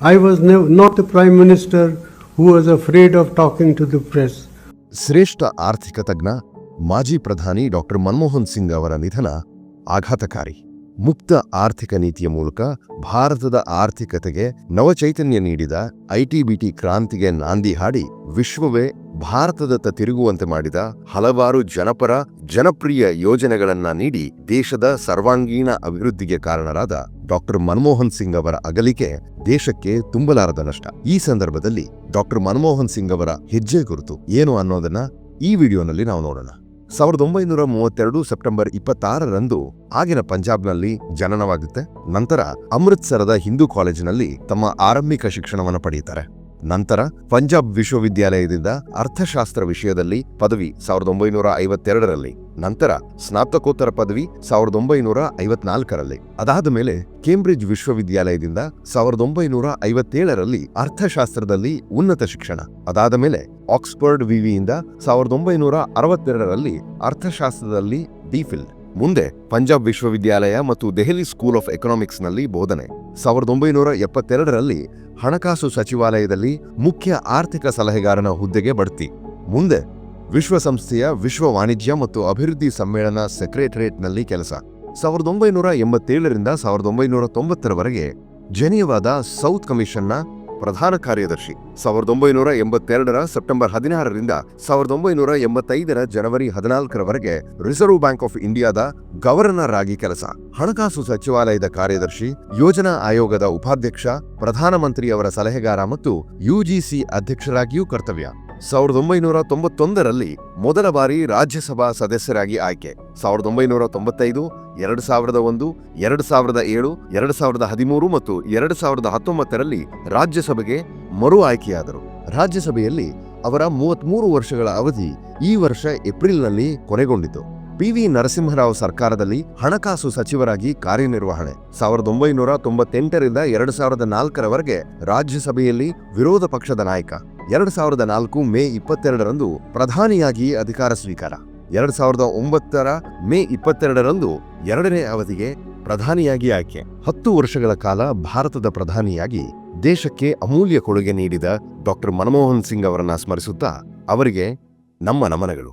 I was not the Prime Minister who was afraid of talking to the press. ಶ್ರೇಷ್ಠ ಆರ್ಥಿಕ ತಜ್ಞ ಮಾಜಿ ಪ್ರಧಾನಿ ಡಾಕ್ಟರ್ ಮನಮೋಹನ್ ಸಿಂಗ್ ಅವರ ನಿಧನ ಆಘಾತಕಾರಿ. ಮುಕ್ತ ಆರ್ಥಿಕ ನೀತಿಯ ಮೂಲಕ ಭಾರತದ ಆರ್ಥಿಕತೆಗೆ ನವಚೈತನ್ಯ ನೀಡಿದ ಐಟಿ-ಬಿಟಿ ಕ್ರಾಂತಿಗೆ ನಾಂದಿ ಹಾಡಿ ವಿಶ್ವವೇ ಭಾರತದತ್ತ ತಿರುಗುವಂತೆ ಮಾಡಿದ ಹಲವಾರು ಜನಪ್ರಿಯ ಯೋಜನೆಗಳನ್ನ ನೀಡಿ ದೇಶದ ಸರ್ವಾಂಗೀಣ ಅಭಿವೃದ್ಧಿಗೆ ಕಾರಣರಾದ ಡಾಕ್ಟರ್ ಮನಮೋಹನ್ ಸಿಂಗ್ ಅವರ ಅಗಲಿಕೆ ದೇಶಕ್ಕೆ ತುಂಬಲಾರದ ನಷ್ಟ. ಈ ಸಂದರ್ಭದಲ್ಲಿ ಡಾಕ್ಟರ್ ಮನಮೋಹನ್ ಸಿಂಗ್ ಅವರ ಹೆಜ್ಜೆ ಗುರುತು ಏನು ಅನ್ನೋದನ್ನ ಈ ವಿಡಿಯೋನಲ್ಲಿ ನಾವು ನೋಡೋಣ. 1932 ಸೆಪ್ಟೆಂಬರ್ 26ರಂದು ಆಗಿನ ಪಂಜಾಬ್ನಲ್ಲಿ ಜನನವಾಗುತ್ತೆ. ನಂತರ ಅಮೃತ್ಸರದ ಹಿಂದೂ ಕಾಲೇಜಿನಲ್ಲಿ ತಮ್ಮ ಆರಂಭಿಕ ಶಿಕ್ಷಣವನ್ನು ಪಡೆಯುತ್ತಾರೆ. ನಂತರ ಪಂಜಾಬ್ ವಿಶ್ವವಿದ್ಯಾಲಯದಿಂದ ಅರ್ಥಶಾಸ್ತ್ರ ವಿಷಯದಲ್ಲಿ ಪದವಿ 1952ರಲ್ಲಿ, ನಂತರ ಸ್ನಾತಕೋತ್ತರ ಪದವಿ 1954ರಲ್ಲಿ. ಅದಾದ ಮೇಲೆ ಕೇಂಬ್ರಿಡ್ಜ್ ವಿಶ್ವವಿದ್ಯಾಲಯದಿಂದ 1957ರಲ್ಲಿ ಅರ್ಥಶಾಸ್ತ್ರದಲ್ಲಿ ಉನ್ನತ ಶಿಕ್ಷಣ. ಅದಾದ ಮೇಲೆ ಆಕ್ಸ್ಫರ್ಡ್ ವಿವಿಯಿಂದ 1962ರಲ್ಲಿ ಅರ್ಥಶಾಸ್ತ್ರದಲ್ಲಿ ಡಿ.ಫಿಲ್. ಮುಂದೆ ಪಂಜಾಬ್ ವಿಶ್ವವಿದ್ಯಾಲಯ ಮತ್ತು ದೆಹಲಿ ಸ್ಕೂಲ್ ಆಫ್ ಎಕನಾಮಿಕ್ಸ್ನಲ್ಲಿ ಬೋಧನೆ. 1972ರಲ್ಲಿ ಹಣಕಾಸು ಸಚಿವಾಲಯದಲ್ಲಿ ಮುಖ್ಯ ಆರ್ಥಿಕ ಸಲಹೆಗಾರನ ಹುದ್ದೆಗೆ ಬಡ್ತಿ. ಮುಂದೆ ವಿಶ್ವಸಂಸ್ಥೆಯ ವಿಶ್ವ ವಾಣಿಜ್ಯ ಮತ್ತು ಅಭಿವೃದ್ಧಿ ಸಮ್ಮೇಳನ ಸೆಕ್ರೆಟರಿಯೇಟ್ನಲ್ಲಿ ಕೆಲಸ. 1987ರಿಂದ 1990ರವರೆಗೆ ಜೆನೀವಾದ ಸೌತ್ ಕಮಿಷನ್ನ ಪ್ರಧಾನ ಕಾರ್ಯದರ್ಶಿ. 1982ರ ಸೆಪ್ಟೆಂಬರ್ 16ರಿಂದ 1985ರ ಜನವರಿ 14ರವರೆಗೆ ರಿಸರ್ವ್ ಬ್ಯಾಂಕ್ ಆಫ್ ಇಂಡಿಯಾದ ಗವರ್ನರ್ ಆಗಿ ಕೆಲಸ. ಹಣಕಾಸು ಸಚಿವಾಲಯದ ಕಾರ್ಯದರ್ಶಿ, ಯೋಜನಾ ಆಯೋಗದ ಉಪಾಧ್ಯಕ್ಷ, ಪ್ರಧಾನಮಂತ್ರಿಯವರ ಸಲಹೆಗಾರ ಮತ್ತು ಯುಜಿಸಿ ಅಧ್ಯಕ್ಷರಾಗಿಯೂ ಕರ್ತವ್ಯ. 1991ರಲ್ಲಿ ಮೊದಲ ಬಾರಿ ರಾಜ್ಯಸಭಾ ಸದಸ್ಯರಾಗಿ ಆಯ್ಕೆ. 1995, 2001, 2007, 2013 ಮತ್ತು 2019ರಲ್ಲಿ ರಾಜ್ಯಸಭೆಗೆ ಮರು ಆಯ್ಕೆಯಾದರು. ರಾಜ್ಯಸಭೆಯಲ್ಲಿ ಅವರ 33 ವರ್ಷಗಳ ಅವಧಿ ಈ ವರ್ಷ ಏಪ್ರಿಲ್ನಲ್ಲಿ ಕೊನೆಗೊಂಡಿತು. ಪಿ.ವಿ. ನರಸಿಂಹರಾವ್ ಸರ್ಕಾರದಲ್ಲಿ ಹಣಕಾಸು ಸಚಿವರಾಗಿ ಕಾರ್ಯನಿರ್ವಹಣೆ. 1998ರಿಂದ 2004ರವರೆಗೆ ರಾಜ್ಯಸಭೆಯಲ್ಲಿ ವಿರೋಧ ಪಕ್ಷದ ನಾಯಕ. 2004 ಮೇ 22ರಂದು ಪ್ರಧಾನಿಯಾಗಿ ಅಧಿಕಾರ ಸ್ವೀಕಾರ. 2009ರ ಮೇ 22ರಂದು ಎರಡನೇ ಅವಧಿಗೆ ಪ್ರಧಾನಿಯಾಗಿ ಆಯ್ಕೆ. 10 ವರ್ಷಗಳ ಕಾಲ ಭಾರತದ ಪ್ರಧಾನಿಯಾಗಿ ದೇಶಕ್ಕೆ ಅಮೂಲ್ಯ ಕೊಡುಗೆ ನೀಡಿದ ಡಾಕ್ಟರ್ ಮನಮೋಹನ್ ಸಿಂಗ್ ಅವರನ್ನ ಸ್ಮರಿಸುತ್ತಾ ಅವರಿಗೆ ನಮ್ಮ ನಮನಗಳು.